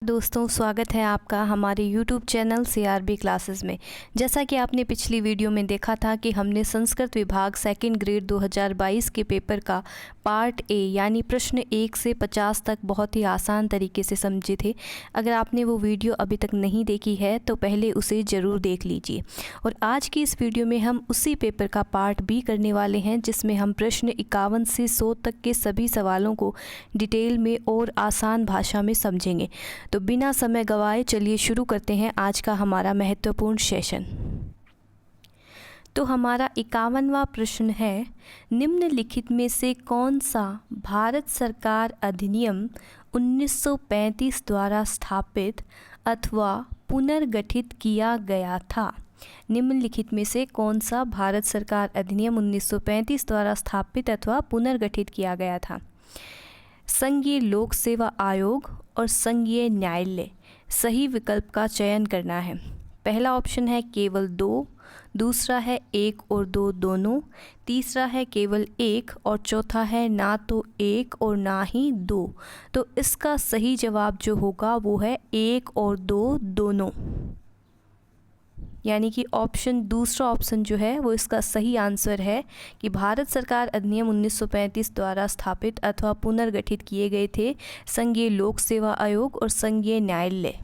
दोस्तों, स्वागत है आपका हमारे YouTube चैनल CRB क्लासेस में। जैसा कि आपने पिछली वीडियो में देखा था कि हमने संस्कृत विभाग सेकंड ग्रेड 2022 के पेपर का पार्ट ए यानी प्रश्न 1 से 50 तक बहुत ही आसान तरीके से समझे थे। अगर आपने वो वीडियो अभी तक नहीं देखी है तो पहले उसे ज़रूर देख लीजिए। और आज की इस वीडियो में हम उसी पेपर का पार्ट बी करने वाले हैं, जिसमें हम प्रश्न 51 से 100 तक के सभी सवालों को डिटेल में और आसान भाषा में समझेंगे। तो बिना समय गवाए चलिए शुरू करते हैं आज का हमारा महत्वपूर्ण सेशन। तो हमारा 51वां प्रश्न है, निम्नलिखित में से कौन सा भारत सरकार अधिनियम 1935 द्वारा स्थापित अथवा पुनर्गठित किया गया था। निम्नलिखित में से कौन सा भारत सरकार अधिनियम 1935 द्वारा स्थापित अथवा पुनर्गठित किया गया था। संघीय लोक सेवा आयोग और संघीय न्यायालय। सही विकल्प का चयन करना है। पहला ऑप्शन है केवल 2, दूसरा है 1 और 2 दोनों, तीसरा है केवल 1 और चौथा है ना तो 1 और ना ही 2। तो इसका सही जवाब जो होगा वो है 1 और 2 दोनों, यानी कि दूसरा ऑप्शन जो है वो इसका सही आंसर है कि भारत सरकार अधिनियम 1935 द्वारा स्थापित अथवा पुनर्गठित किए गए थे संघीय लोक सेवा आयोग और संघीय न्यायालय।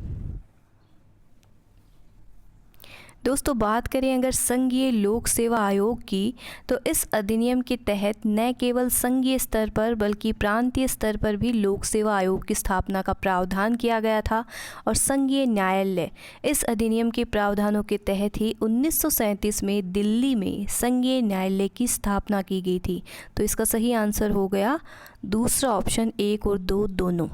दोस्तों, बात करें अगर संघीय लोक सेवा आयोग की, तो इस अधिनियम के तहत न केवल संघीय स्तर पर बल्कि प्रांतीय स्तर पर भी लोक सेवा आयोग की स्थापना का प्रावधान किया गया था। और संघीय न्यायालय, इस अधिनियम के प्रावधानों के तहत ही 1937 में दिल्ली में संघीय न्यायालय की स्थापना की गई थी। तो इसका सही आंसर हो गया दूसरा ऑप्शन 1 और 2 दोनों।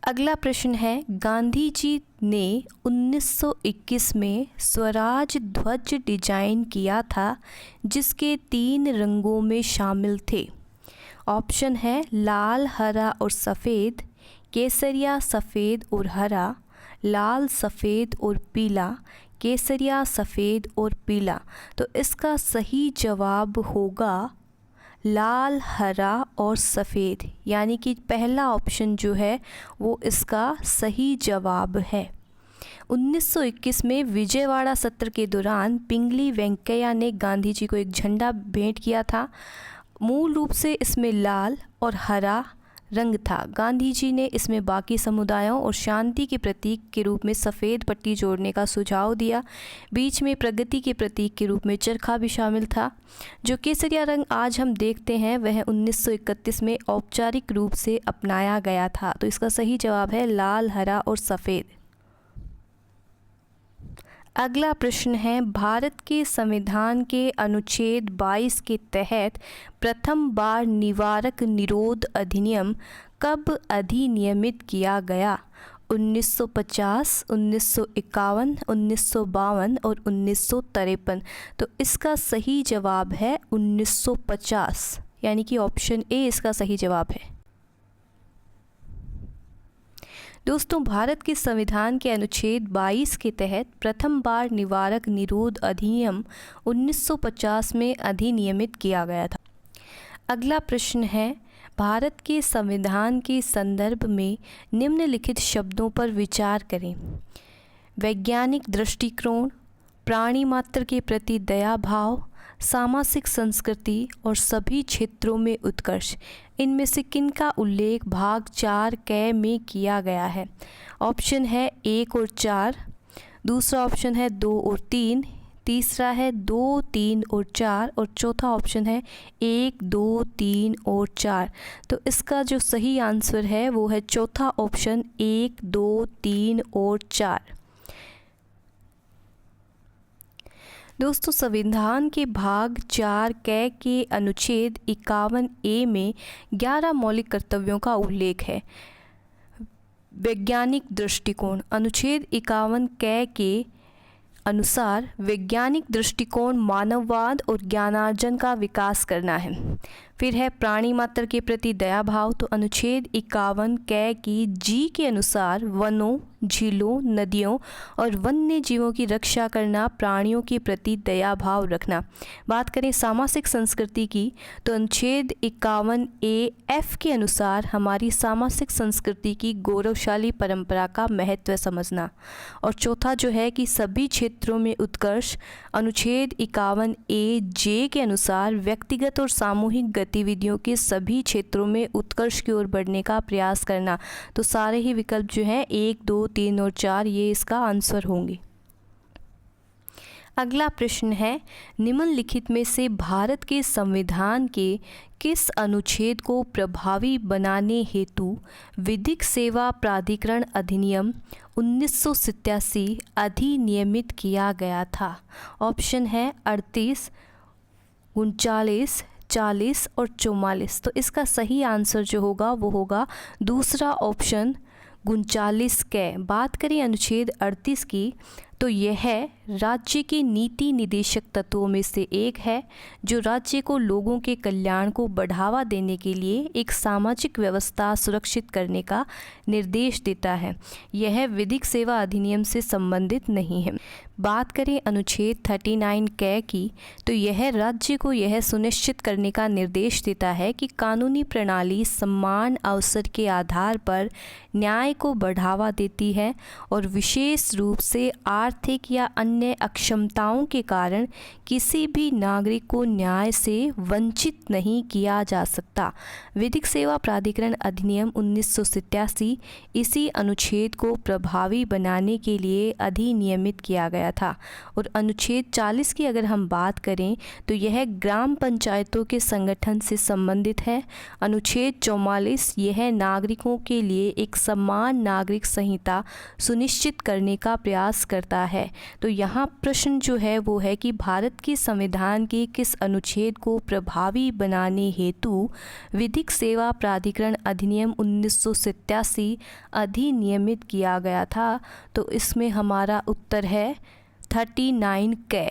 अगला प्रश्न है, गांधी जी ने 1921 में स्वराज ध्वज डिजाइन किया था जिसके 3 रंगों में शामिल थे। ऑप्शन है लाल, हरा और सफ़ेद, केसरिया, सफ़ेद और हरा, लाल, सफ़ेद और पीला, केसरिया, सफ़ेद और पीला। तो इसका सही जवाब होगा लाल, हरा और सफ़ेद, यानी कि पहला ऑप्शन जो है वो इसका सही जवाब है। 1921 में विजयवाड़ा सत्र के दौरान पिंगली वेंकैया ने गांधी जी को एक झंडा भेंट किया था। मूल रूप से इसमें लाल और हरा रंग था। गांधी जी ने इसमें बाकी समुदायों और शांति के प्रतीक के रूप में सफ़ेद पट्टी जोड़ने का सुझाव दिया। बीच में प्रगति के प्रतीक के रूप में चरखा भी शामिल था। जो केसरिया रंग आज हम देखते हैं वह 1931 में औपचारिक रूप से अपनाया गया था। तो इसका सही जवाब है लाल, हरा और सफ़ेद। अगला प्रश्न है, भारत के संविधान के अनुच्छेद 22 के तहत प्रथम बार निवारक निरोध अधिनियम कब अधिनियमित किया गया। 1950, 1951, 1952 और 1953। तो इसका सही जवाब है 1950, यानी कि ऑप्शन ए इसका सही जवाब है। दोस्तों, भारत के संविधान के अनुच्छेद 22 के तहत प्रथम बार निवारक निरोध अधिनियम 1950 में अधिनियमित किया गया था। अगला प्रश्न है, भारत के संविधान के संदर्भ में निम्नलिखित शब्दों पर विचार करें। वैज्ञानिक दृष्टिकोण, प्राणी मात्र के प्रति दया भाव, सामाजिक संस्कृति और सभी क्षेत्रों में उत्कर्ष। इनमें से किनका उल्लेख भाग 4 क में किया गया है। ऑप्शन है 1 और 4, दूसरा ऑप्शन है 2 और 3, तीसरा है 2, 3 और 4 और चौथा ऑप्शन है 1, 2, 3 और 4। तो इसका जो सही आंसर है वो है चौथा ऑप्शन 1, 2, 3 और 4। दोस्तों, संविधान के भाग 4 क के अनुच्छेद 51A में 11 मौलिक कर्तव्यों का उल्लेख है। वैज्ञानिक दृष्टिकोण, अनुच्छेद 51 क के अनुसार वैज्ञानिक दृष्टिकोण मानववाद और ज्ञानार्जन का विकास करना है। फिर है प्राणी मात्र के प्रति दया भाव, तो अनुच्छेद 51 कै की जी के अनुसार वनों, झीलों, नदियों और वन्य जीवों की रक्षा करना, प्राणियों के प्रति दया भाव रखना। बात करें सामाजिक संस्कृति की, तो अनुच्छेद 51 ए एफ के अनुसार हमारी सामाजिक संस्कृति की गौरवशाली परंपरा का महत्व समझना। और चौथा जो है कि सभी क्षेत्रों में उत्कर्ष, अनुच्छेद 51 ए जे के अनुसार व्यक्तिगत और सामूहिक गतिविधियों के सभी क्षेत्रों में उत्कर्ष की ओर बढ़ने का प्रयास करना। तो सारे ही विकल्प जो हैं 1, 2, 3 और 4 ये इसका आंसर होंगे। अगला प्रश्न है, निम्नलिखित में से भारत के संविधान के किस अनुच्छेद को प्रभावी बनाने हेतु विधिक सेवा प्राधिकरण अधिनियम 1987 अधिनियमित किया गया था? ऑप्शन है 38, 39, 40 और 44। तो इसका सही आंसर जो होगा वो होगा दूसरा ऑप्शन 39 कै। बात करें अनुच्छेद 38 की, तो यह राज्य के नीति निदेशक तत्वों में से एक है जो राज्य को लोगों के कल्याण को बढ़ावा देने के लिए एक सामाजिक व्यवस्था सुरक्षित करने का निर्देश देता है। यह विधिक सेवा अधिनियम से संबंधित नहीं है। बात करें अनुच्छेद 39 कै की, तो यह राज्य को यह सुनिश्चित करने का निर्देश देता है कि कानूनी प्रणाली समान अवसर के आधार पर न्याय को बढ़ावा देती है और विशेष रूप से आर्थिक या अन्य अक्षमताओं के कारण किसी भी नागरिक को न्याय से वंचित नहीं किया जा सकता। विधिक सेवा प्राधिकरण अधिनियम 1987 इसी अनुच्छेद को प्रभावी बनाने के लिए अधिनियमित किया गया था। और अनुच्छेद 40 की अगर हम बात करें तो यह ग्राम पंचायतों के संगठन से संबंधित है। अनुच्छेद 44 यह नागरिकों के लिए एक समान नागरिक संहिता सुनिश्चित करने का प्रयास करता है। तो यहाँ प्रश्न जो है वो है कि भारत के संविधान के किस अनुच्छेद को प्रभावी बनाने हेतु विधिक सेवा प्राधिकरण अधिनियम 1987 अधिनियमित किया गया था? तो इसमें हमारा उत्तर है 39 कै।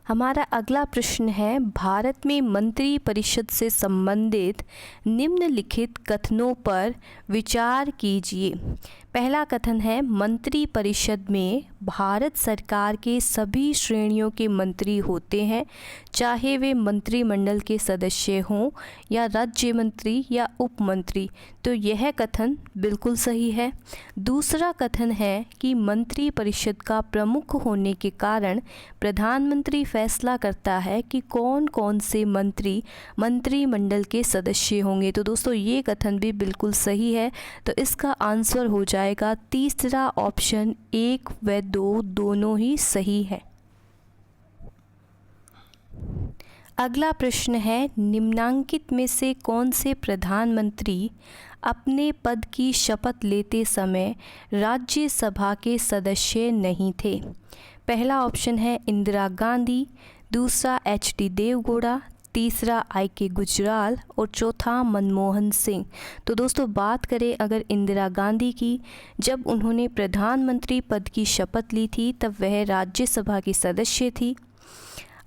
हमारा अगला प्रश्न है, भारत में मंत्री परिषद से संबंधित निम्नलिखित कथनों पर विचार कीजिए। पहला कथन है, मंत्री परिषद में भारत सरकार के सभी श्रेणियों के मंत्री होते हैं, चाहे वे मंत्रिमंडल के सदस्य हों या राज्य मंत्री या उप मंत्री। तो यह कथन बिल्कुल सही है। दूसरा कथन है कि मंत्री परिषद का प्रमुख होने के कारण प्रधानमंत्री फैसला करता है कि कौन कौन से मंत्री मंत्रिमंडल के सदस्य होंगे। तो दोस्तों ये कथन भी बिल्कुल सही है। तो इसका आंसर हो जाएगा तीसरा ऑप्शन 1 व 2 दोनों ही सही है। अगला प्रश्न है, निम्नांकित में से कौन से प्रधानमंत्री अपने पद की शपथ लेते समय राज्यसभा के सदस्य नहीं थे? पहला ऑप्शन है इंदिरा गांधी, दूसरा HD देवगौड़ा, तीसरा IK गुजराल और चौथा मनमोहन सिंह। तो दोस्तों बात करें अगर इंदिरा गांधी की, जब उन्होंने प्रधानमंत्री पद की शपथ ली थी तब वह राज्यसभा की सदस्य थी।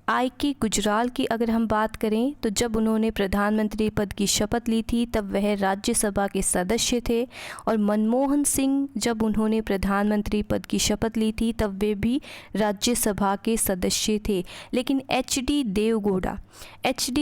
IK गुजराल की अगर हम बात करें तो जब उन्होंने प्रधानमंत्री पद की शपथ ली थी तब वह राज्यसभा के सदस्य थे। और मनमोहन सिंह जब उन्होंने प्रधानमंत्री पद की शपथ ली थी तब वे भी राज्यसभा के सदस्य थे। लेकिन HD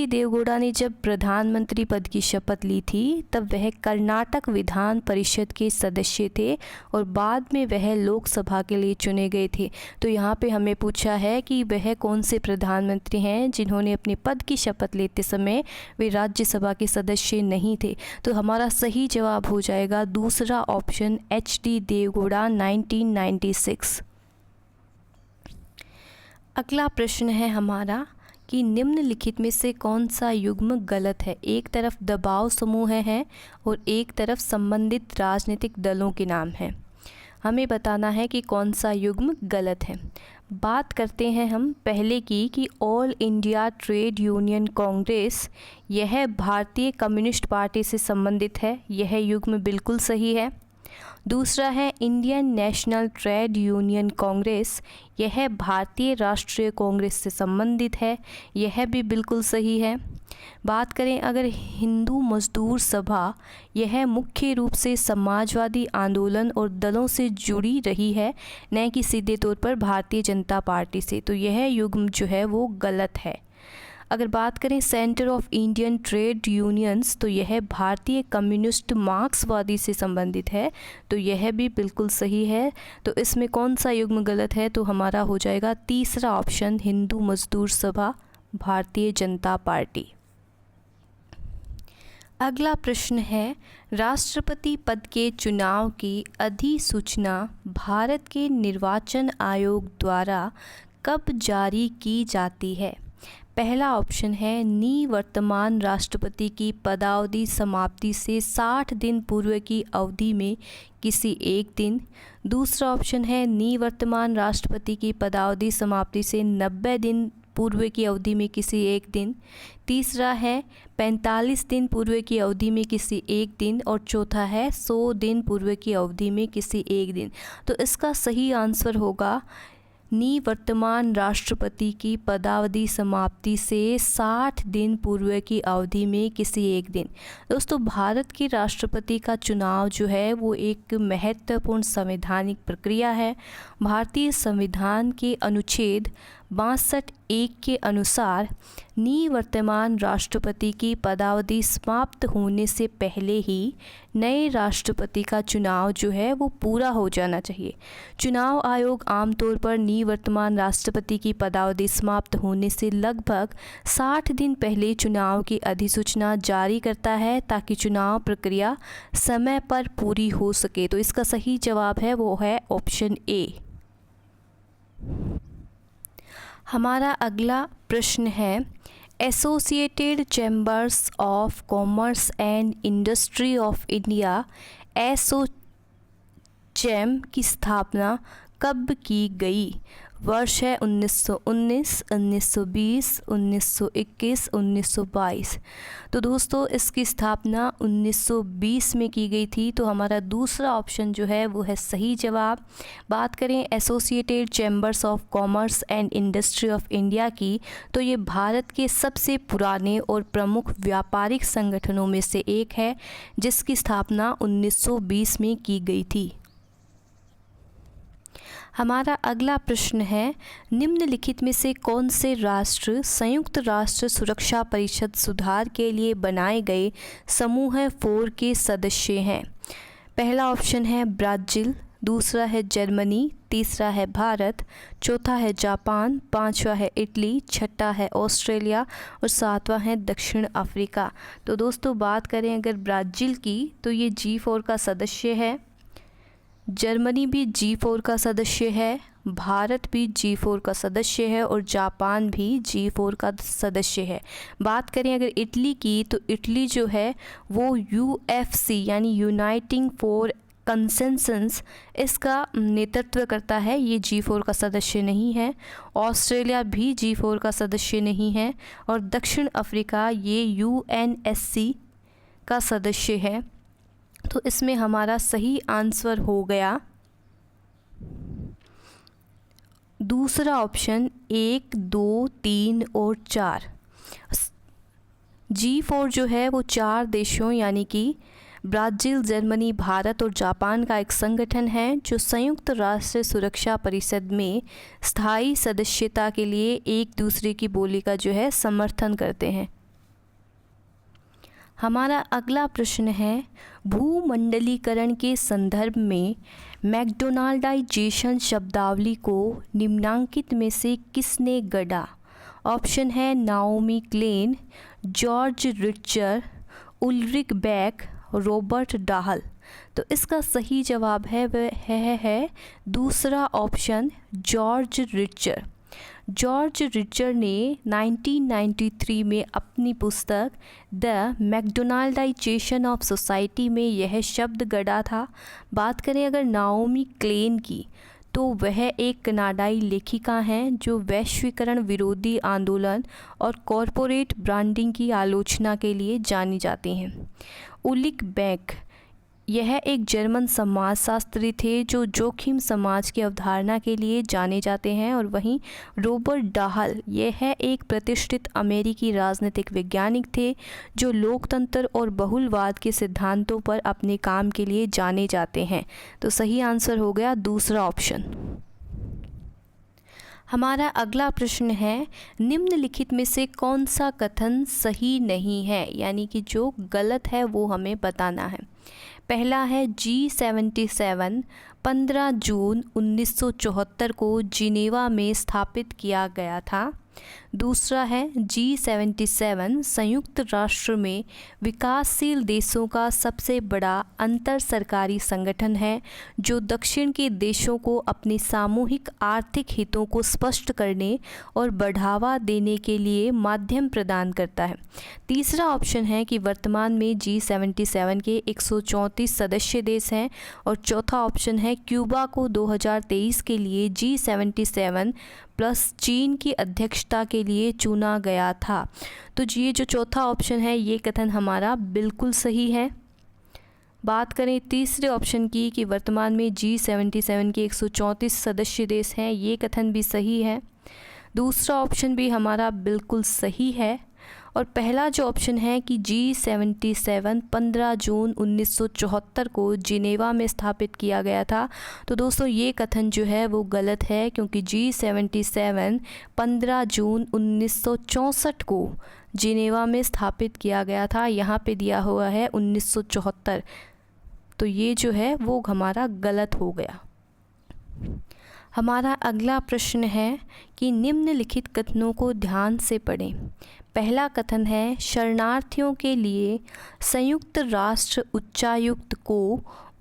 देवगौड़ा ने जब प्रधानमंत्री पद की शपथ ली थी तब वह कर्नाटक विधान परिषद के सदस्य थे और बाद में वह लोकसभा के लिए चुने गए थे। तो यहाँ पे हमें पूछा है कि वह कौन से प्रधानमंत्री हैं जिन्होंने अपने पद की शपथ लेते समय वे राज्यसभा के सदस्य नहीं थे। तो हमारा सही जवाब हो जाएगा दूसरा ऑप्शन HD देवगौड़ा 1996। अगला प्रश्न है हमारा कि निम्नलिखित में से कौन सा युग्म गलत है? एक तरफ दबाव समूह है और एक तरफ संबंधित राजनीतिक दलों के नाम हैं। हमें बताना है कि कौन सा युग्म गलत है। बात करते हैं हम पहले की कि all India trade union Congress, यह भारतीय कम्युनिस्ट पार्टी से संबंधित है। यह युग्म बिल्कुल सही है। दूसरा है Indian national trade union Congress, यह भारतीय राष्ट्रीय कांग्रेस से संबंधित है, यह भी बिल्कुल सही है। बात करें अगर हिंदू मजदूर सभा, यह मुख्य रूप से समाजवादी आंदोलन और दलों से जुड़ी रही है, न कि सीधे तौर पर भारतीय जनता पार्टी से, तो यह युग्म जो है वो गलत है। अगर बात करें centre of Indian trade unions, तो यह भारतीय कम्युनिस्ट मार्क्सवादी से संबंधित है, तो यह भी बिल्कुल सही है। तो इसमें कौन सा युग्म गलत है, तो हमारा हो जाएगा तीसरा ऑप्शन, हिंदू मजदूर सभा भारतीय जनता पार्टी। अगला प्रश्न है, राष्ट्रपति पद के चुनाव की अधिसूचना भारत के निर्वाचन आयोग द्वारा कब जारी की जाती है? पहला ऑप्शन है निवर्तमान राष्ट्रपति की पदावधि समाप्ति से 60 दिन पूर्व की अवधि में किसी एक दिन। दूसरा ऑप्शन है निवर्तमान राष्ट्रपति की पदावधि समाप्ति से 90 दिन पूर्व की अवधि में किसी एक दिन। तीसरा है 45 दिन पूर्व की अवधि में किसी एक दिन। और चौथा है 100 दिन पूर्व की अवधि में किसी एक दिन। तो इसका सही आंसर होगा निवर्तमान राष्ट्रपति की पदावधि समाप्ति से 60 दिन पूर्व की अवधि में किसी एक दिन। दोस्तों, भारत के राष्ट्रपति का चुनाव जो है वो एक महत्वपूर्ण संवैधानिक प्रक्रिया है। भारतीय संविधान के अनुच्छेद 62(1) के अनुसार निवर्तमान राष्ट्रपति की पदावधि समाप्त होने से पहले ही नए राष्ट्रपति का चुनाव जो है वो पूरा हो जाना चाहिए। चुनाव आयोग आमतौर पर निवर्तमान राष्ट्रपति की पदावधि समाप्त होने से लगभग 60 दिन पहले चुनाव की अधिसूचना जारी करता है, ताकि चुनाव प्रक्रिया समय पर पूरी हो सके। तो इसका सही जवाब है वो है ऑप्शन ए। हमारा अगला प्रश्न है, associated chambers of commerce and industry of India ASSOCHAM की स्थापना कब की गई? वर्ष है 1919, 1920, 1921, 1922। तो दोस्तों, इसकी स्थापना 1920 में की गई थी। तो हमारा दूसरा ऑप्शन जो है वो है सही जवाब। बात करें associated chambers of commerce and industry of India की, तो ये भारत के सबसे पुराने और प्रमुख व्यापारिक संगठनों में से एक है, जिसकी स्थापना 1920 में की गई थी। हमारा अगला प्रश्न है, निम्नलिखित में से कौन से राष्ट्र संयुक्त राष्ट्र सुरक्षा परिषद सुधार के लिए बनाए गए समूह 4 के सदस्य हैं? पहला ऑप्शन है ब्राज़ील, दूसरा है जर्मनी, तीसरा है भारत, चौथा है जापान, पांचवा है इटली, छठा है ऑस्ट्रेलिया और सातवां है दक्षिण अफ्रीका। तो दोस्तों, बात करें अगर ब्राज़ील की, तो ये G4 का सदस्य है, जर्मनी भी G4 का सदस्य है, भारत भी G4 का सदस्य है और जापान भी G4 का सदस्य है। बात करें अगर इटली की, तो इटली जो है वो UFC यानी यूनाइटिंग फॉर कंसेंसस इसका नेतृत्व करता है, ये G4 का सदस्य नहीं है। ऑस्ट्रेलिया भी G4 का सदस्य नहीं है और दक्षिण अफ्रीका ये UNSC का सदस्य है। तो इसमें हमारा सही आंसर हो गया दूसरा ऑप्शन 1, 2, 3 और 4। G4 जो है वो 4 देशों यानी कि ब्राज़ील, जर्मनी, भारत और जापान का एक संगठन है, जो संयुक्त राष्ट्र सुरक्षा परिषद में स्थायी सदस्यता के लिए एक दूसरे की बोली का जो है समर्थन करते हैं। हमारा अगला प्रश्न है, भूमंडलीकरण के संदर्भ में मैकडोनाल्डाइजेशन शब्दावली को निम्नांकित में से किसने गढ़ा? ऑप्शन है Naomi Klein, George Ritzer, Ulrich Beck, Robert Dahl. तो इसका सही जवाब है वह है दूसरा option George Ritzer. George Ritzer ने 1993 में अपनी पुस्तक द मैकडोनाल्डाइजेशन ऑफ सोसाइटी में यह शब्द गढ़ा था। बात करें अगर नाओमी क्लेन की, तो वह एक कनाडाई लेखिका हैं जो वैश्वीकरण विरोधी आंदोलन और कॉरपोरेट ब्रांडिंग की आलोचना के लिए जानी जाती हैं। उलिक बेक यह एक जर्मन समाजशास्त्री थे जो जोखिम समाज की अवधारणा के लिए जाने जाते हैं। और वहीं रॉबर्ट डाहल, यह एक प्रतिष्ठित अमेरिकी राजनीतिक वैज्ञानिक थे जो लोकतंत्र और बहुलवाद के सिद्धांतों पर अपने काम के लिए जाने जाते हैं। तो सही आंसर हो गया दूसरा ऑप्शन। हमारा अगला प्रश्न है, निम्नलिखित में से कौन सा कथन सही नहीं है, यानी कि जो गलत है वो हमें बताना है। पहला है G77 15 जून 1974 को जिनेवा में स्थापित किया गया था। दूसरा है G77 संयुक्त राष्ट्र में विकासशील देशों का सबसे बड़ा अंतर सरकारी संगठन है जो दक्षिण के देशों को अपने सामूहिक आर्थिक हितों को स्पष्ट करने और बढ़ावा देने के लिए माध्यम प्रदान करता है। तीसरा ऑप्शन है कि वर्तमान में G77 के 134 सदस्य देश हैं। और चौथा ऑप्शन है क्यूबा को 2023 के लिए G77 प्लस चीन की अध्यक्षता के लिए चुना गया था। तो ये जो चौथा ऑप्शन है ये कथन हमारा बिल्कुल सही है। बात करें तीसरे ऑप्शन की कि वर्तमान में G77 के 134 सदस्य देश हैं, ये कथन भी सही है। दूसरा ऑप्शन भी हमारा बिल्कुल सही है। और पहला जो ऑप्शन है कि G77 15 जून 1974 को जिनेवा में स्थापित किया गया था, तो दोस्तों ये कथन जो है वो गलत है, क्योंकि G77 15 जून 1964 को जिनेवा में स्थापित किया गया था। यहाँ पे दिया हुआ है 1974, तो ये जो है वो हमारा गलत हो गया। हमारा अगला प्रश्न है कि निम्नलिखित कथनों को ध्यान से पढ़ें। पहला कथन है, शरणार्थियों के लिए संयुक्त राष्ट्र उच्चायुक्त को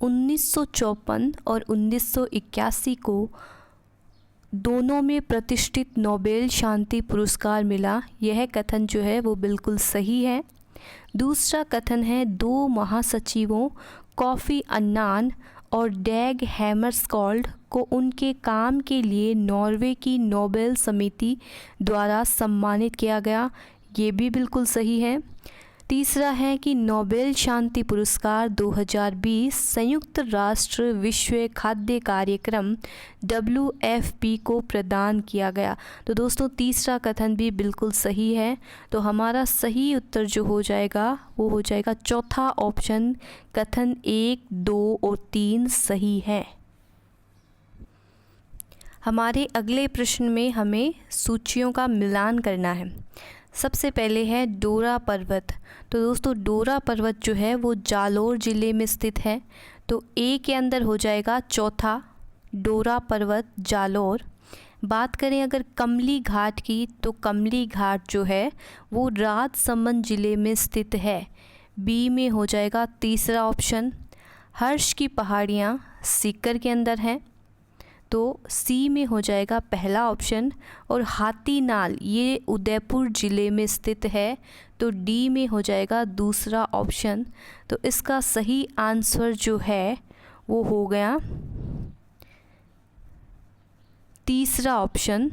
1954 और 1981 को दोनों में प्रतिष्ठित नोबेल शांति पुरस्कार मिला। यह कथन जो है वो बिल्कुल सही है। दूसरा कथन है, दो महासचिवों कॉफ़ी अन्नान और डैग हैमरस्कॉल्ड को उनके काम के लिए नॉर्वे की नोबेल समिति द्वारा सम्मानित किया गया। ये भी बिल्कुल सही है। तीसरा है कि नोबेल शांति पुरस्कार 2020 संयुक्त राष्ट्र विश्व खाद्य कार्यक्रम WFP को प्रदान किया गया। तो दोस्तों तीसरा कथन भी बिल्कुल सही है। तो हमारा सही उत्तर जो हो जाएगा वो हो जाएगा चौथा ऑप्शन, कथन 1, 2 और 3 सही है। हमारे अगले प्रश्न में हमें सूचियों का मिलान करना है। सबसे पहले है डोरा पर्वत। तो दोस्तों डोरा पर्वत जो है वो जालोर ज़िले में स्थित है। तो ए के अंदर हो जाएगा चौथा, डोरा पर्वत जालोर। बात करें अगर कमली घाट की, तो कमली घाट जो है वो राजसमंद ज़िले में स्थित है। बी में हो जाएगा तीसरा ऑप्शन। हर्ष की पहाड़ियाँ सीकर के अंदर हैं, तो सी में हो जाएगा पहला ऑप्शन। और हाथीनाल ये उदयपुर ज़िले में स्थित है, तो डी में हो जाएगा दूसरा ऑप्शन। तो इसका सही आंसर जो है वो हो गया तीसरा ऑप्शन।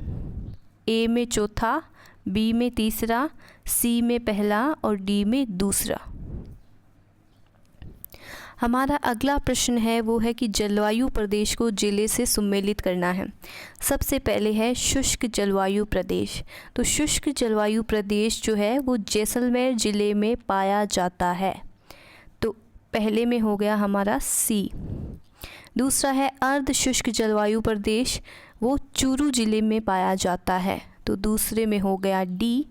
ए में चौथा, बी में तीसरा, सी में पहला और डी में दूसरा। हमारा अगला प्रश्न है वो है कि जलवायु प्रदेश को जिले से सम्मिलित करना है। सबसे पहले है शुष्क जलवायु प्रदेश। तो शुष्क जलवायु प्रदेश जो है वो जैसलमेर ज़िले में पाया जाता है। तो पहले में हो गया हमारा सी। दूसरा है अर्ध शुष्क जलवायु प्रदेश, वो चूरू ज़िले में पाया जाता है। तो दूसरे में हो गया डी।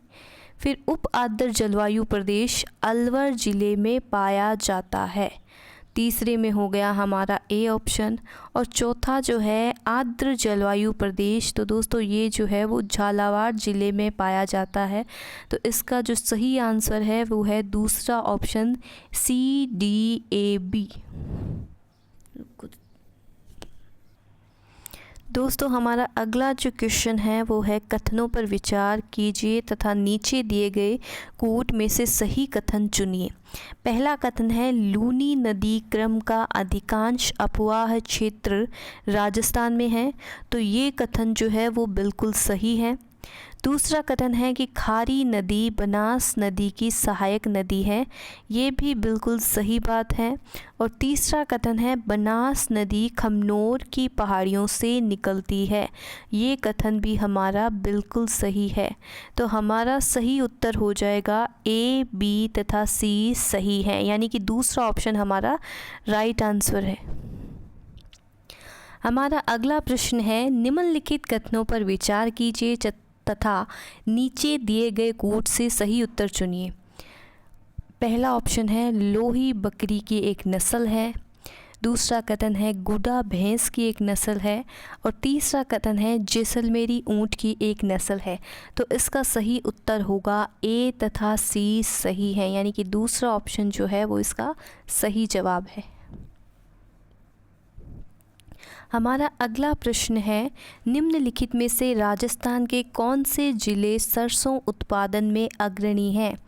फिर उप आर्द्र जलवायु प्रदेश अलवर ज़िले में पाया जाता है। तीसरे में हो गया हमारा ए ऑप्शन। और चौथा जो है आर्द्र जलवायु प्रदेश, तो दोस्तों ये जो है वो झालावाड़ ज़िले में पाया जाता है। तो इसका जो सही आंसर है वो है दूसरा ऑप्शन, CDAB। दोस्तों हमारा अगला जो क्वेश्चन है वो है कथनों पर विचार कीजिए तथा नीचे दिए गए कोट में से सही कथन चुनिए। पहला कथन है, लूनी नदी क्रम का अधिकांश अपवाह क्षेत्र राजस्थान में है। तो ये कथन जो है वो बिल्कुल सही है। दूसरा कथन है कि खारी नदी बनास नदी की सहायक नदी है, ये भी बिल्कुल सही बात है। और तीसरा कथन है बनास नदी खमनोर की पहाड़ियों से निकलती है, ये कथन भी हमारा बिल्कुल सही है। तो हमारा सही उत्तर हो जाएगा ए, बी तथा सी सही है, यानी कि दूसरा ऑप्शन हमारा राइट आंसर है। हमारा अगला प्रश्न है, निम्नलिखित कथनों पर विचार कीजिए तथा नीचे दिए गए कोट से सही उत्तर चुनिए। पहला ऑप्शन है लोही बकरी की एक नस्ल है, दूसरा कथन है गुडा भैंस की एक नस्ल है, और तीसरा कथन है जैसलमेरी ऊंट की एक नस्ल है। तो इसका सही उत्तर होगा ए तथा सी सही है, यानी कि दूसरा ऑप्शन जो है वो इसका सही जवाब है। हमारा अगला प्रश्न है, निम्नलिखित में से राजस्थान के कौन से ज़िले सरसों उत्पादन में अग्रणी हैं?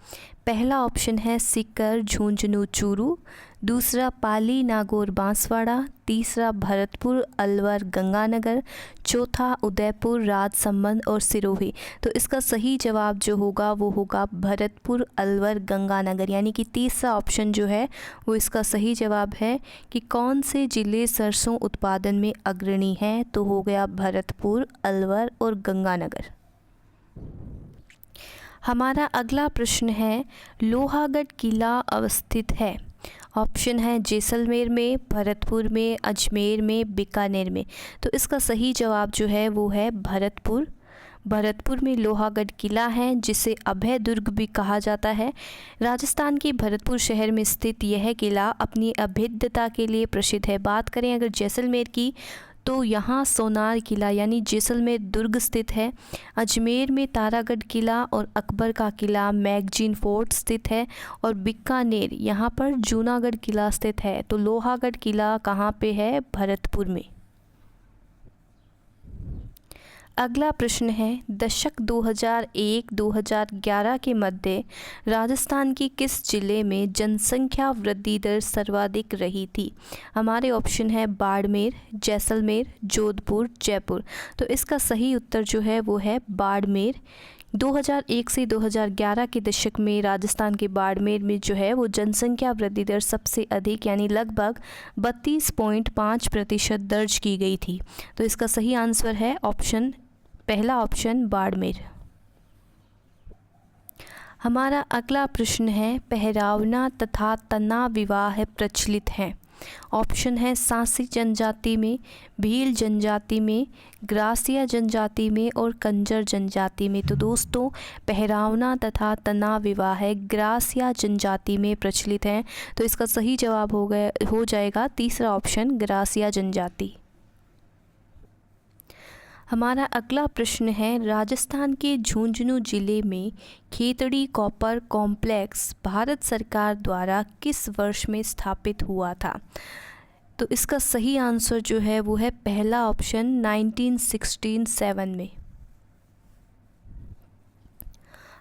पहला ऑप्शन है सीकर, झुंझुनू, चूरू, दूसरा पाली, नागौर, बांसवाड़ा, तीसरा भरतपुर, अलवर, गंगानगर, चौथा उदयपुर, राजसमंद और सिरोही। तो इसका सही जवाब जो होगा वो होगा भरतपुर, अलवर, गंगानगर, यानी कि तीसरा ऑप्शन जो है वो इसका सही जवाब है कि कौन से ज़िले सरसों उत्पादन में अग्रणी हैं। तो हो गया भरतपुर, अलवर और गंगानगर। हमारा अगला प्रश्न है, लोहागढ़ किला अवस्थित है। ऑप्शन है जैसलमेर में, भरतपुर में, अजमेर में, बीकानेर में। तो इसका सही जवाब जो है वो है भरतपुर। भरतपुर में लोहागढ़ किला है, जिसे अभय दुर्ग भी कहा जाता है। राजस्थान के भरतपुर शहर में स्थित यह किला अपनी अभेद्यता के लिए प्रसिद्ध है। बात करें अगर जैसलमेर की, तो यहाँ सोनार किला यानी जैसलमेर दुर्ग स्थित है। अजमेर में तारागढ़ किला और अकबर का किला मैगजीन फोर्ट स्थित है, और बीकानेर यहाँ पर जूनागढ़ किला स्थित है। तो लोहागढ़ किला कहाँ पे है? भरतपुर में। अगला प्रश्न है, दशक 2001-2011 के मध्य राजस्थान की किस जिले में जनसंख्या वृद्धि दर सर्वाधिक रही थी? हमारे ऑप्शन है बाड़मेर, जैसलमेर, जोधपुर, जयपुर। तो इसका सही उत्तर जो है वो है बाड़मेर। 2001 से 2011 के दशक में राजस्थान के बाड़मेर में जो है वो जनसंख्या वृद्धि दर सबसे अधिक यानी लगभग 32.5% दर्ज की गई थी। तो इसका सही आंसर है पहला ऑप्शन बाड़मेर। हमारा अगला प्रश्न है, पहरावना तथा तना विवाह प्रचलित हैं। ऑप्शन है सांसी जनजाति में, भील जनजाति में, ग्रासिया जनजाति में और कंजर जनजाति में। तो दोस्तों, पहरावना तथा तना विवाह ग्रासिया जनजाति में प्रचलित है। तो इसका सही जवाब हो जाएगा तीसरा ऑप्शन ग्रासिया जनजाति। हमारा अगला प्रश्न है, राजस्थान के झुंझुनू जिले में खेतड़ी कॉपर कॉम्प्लेक्स भारत सरकार द्वारा किस वर्ष में स्थापित हुआ था? तो इसका सही आंसर जो है वो है पहला ऑप्शन 1967 में।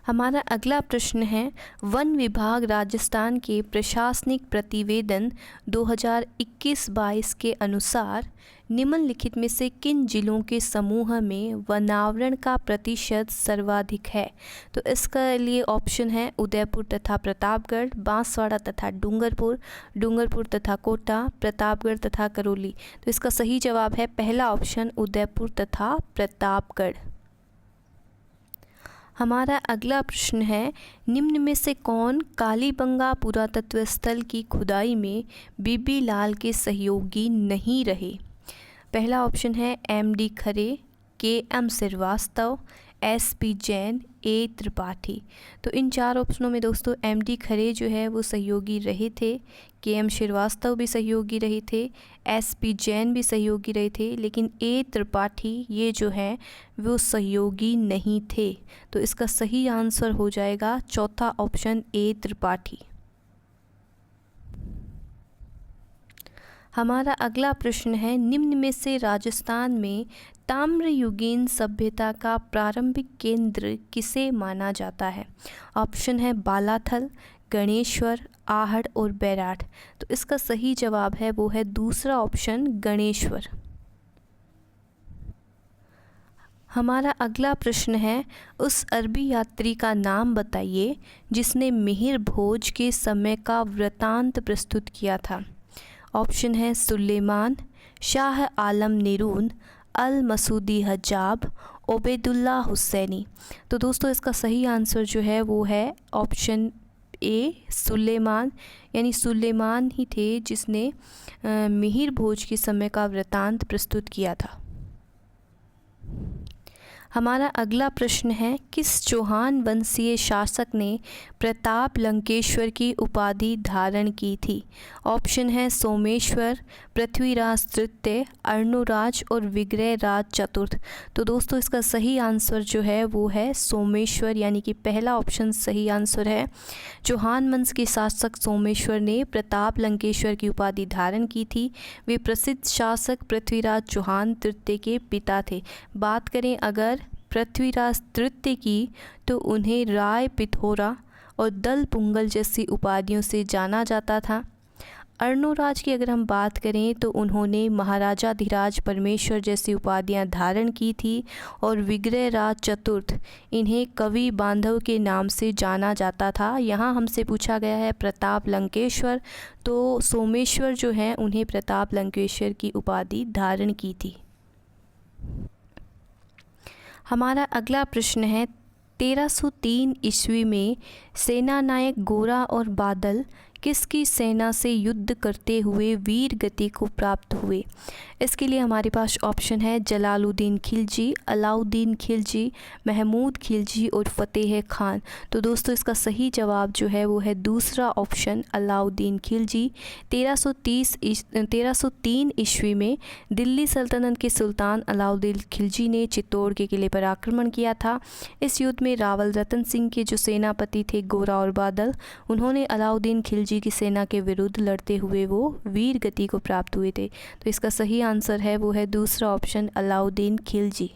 हमारा अगला प्रश्न है, वन विभाग राजस्थान के प्रशासनिक प्रतिवेदन 2021-22 के अनुसार निम्नलिखित में से किन जिलों के समूह में वनावरण का प्रतिशत सर्वाधिक है? तो इसके लिए ऑप्शन है उदयपुर तथा प्रतापगढ़, बांसवाड़ा तथा डूंगरपुर तथा कोटा, प्रतापगढ़ तथा करौली। तो इसका सही जवाब है पहला ऑप्शन उदयपुर तथा प्रतापगढ़। हमारा अगला प्रश्न है, निम्न में से कौन कालीबंगा पुरातत्व स्थल की खुदाई में बीबी लाल के सहयोगी नहीं रहे? पहला ऑप्शन है MD Khare, KM Srivastava, SP Jain, A Tripathi. तो इन चार ऑप्शनों में दोस्तों MD खरे जो है वो सहयोगी रहे थे, KM श्रीवास्तव भी सहयोगी रहे थे, SP जैन भी सहयोगी रहे थे, लेकिन A त्रिपाठी ये जो है वो सहयोगी नहीं थे। तो इसका सही आंसर हो जाएगा चौथा ऑप्शन A त्रिपाठी। हमारा अगला प्रश्न है, निम्न में से राजस्थान में ताम्रयुगीन सभ्यता का प्रारंभिक केंद्र किसे माना जाता है? ऑप्शन है बालाथल, गणेश्वर, आहड़ और बैराठ। तो इसका सही जवाब है वो है दूसरा ऑप्शन गणेश्वर। हमारा अगला प्रश्न है, उस अरबी यात्री का नाम बताइए जिसने मिहिर भोज के समय का वृतांत प्रस्तुत किया था। ऑप्शन है सुलेमान, शाह आलम निरून, अल मसूदी हज्जाब, ओबेदुल्ला हुसैनी। तो दोस्तों इसका सही आंसर जो है वो है ऑप्शन ए सुलेमान, यानी सुलेमान ही थे जिसने मिहिर भोज के समय का वृतांत प्रस्तुत किया था। हमारा अगला प्रश्न है, किस चौहान वंशीय शासक ने प्रताप लंकेश्वर की उपाधि धारण की थी। ऑप्शन है सोमेश्वर, पृथ्वीराज तृतीय, अर्णोराज और विग्रहराज चतुर्थ। तो दोस्तों इसका सही आंसर जो है वो है सोमेश्वर, यानी कि पहला ऑप्शन सही आंसर है। चौहान वंश के शासक सोमेश्वर ने प्रताप लंकेश्वर की उपाधि धारण की थी। वे प्रसिद्ध शासक पृथ्वीराज चौहान तृतीय के पिता थे। बात करें अगर पृथ्वीराज तृतीय की, तो उन्हें राय पिथौरा और दल पुंगल जैसी उपाधियों से जाना जाता था। अर्णोराज की अगर हम बात करें तो उन्होंने महाराजाधिराज परमेश्वर जैसी उपाधियां धारण की थी। और विग्रहराज चतुर्थ, इन्हें कवि बांधव के नाम से जाना जाता था। यहाँ हमसे पूछा गया है प्रताप लंकेश्वर, तो सोमेश्वर जो हैं उन्हें प्रताप लंकेश्वर की उपाधि धारण की थी। हमारा अगला प्रश्न है, 1303 ईस्वी में सेनानायक गोरा और बादल किसकी सेना से युद्ध करते हुए वीर गति को प्राप्त हुए। इसके लिए हमारे पास ऑप्शन है जलालुद्दीन खिलजी, अलाउद्दीन खिलजी, महमूद खिलजी और फ़तेह खान। तो दोस्तों इसका सही जवाब जो है वो है दूसरा ऑप्शन अलाउद्दीन खिलजी। 1303 ईस्वी में दिल्ली सल्तनत के सुल्तान अलाउद्दीन खिलजी ने चित्तौड़ के किले पर आक्रमण किया था। इस युद्ध में रावल रतन सिंह के जो सेनापति थे गोरा और बादल, उन्होंने अलाउद्दीन खिलजी की सेना के विरुद्ध लड़ते हुए वो वीर गति को प्राप्त हुए थे। तो इसका सही आंसर है वो है दूसरा ऑप्शन अलाउद्दीन खिलजी।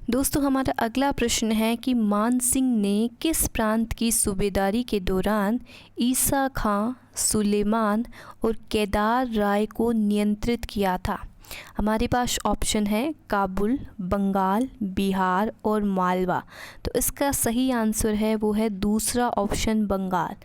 दोस्तों हमारा अगला प्रश्न है कि मान सिंह ने किस प्रांत की सूबेदारी के दौरान ईसा खां, सुलेमान और केदार राय को नियंत्रित किया था। हमारे पास ऑप्शन है काबुल, बंगाल, बिहार और मालवा। तो इसका सही आंसर है वो है दूसरा ऑप्शन बंगाल।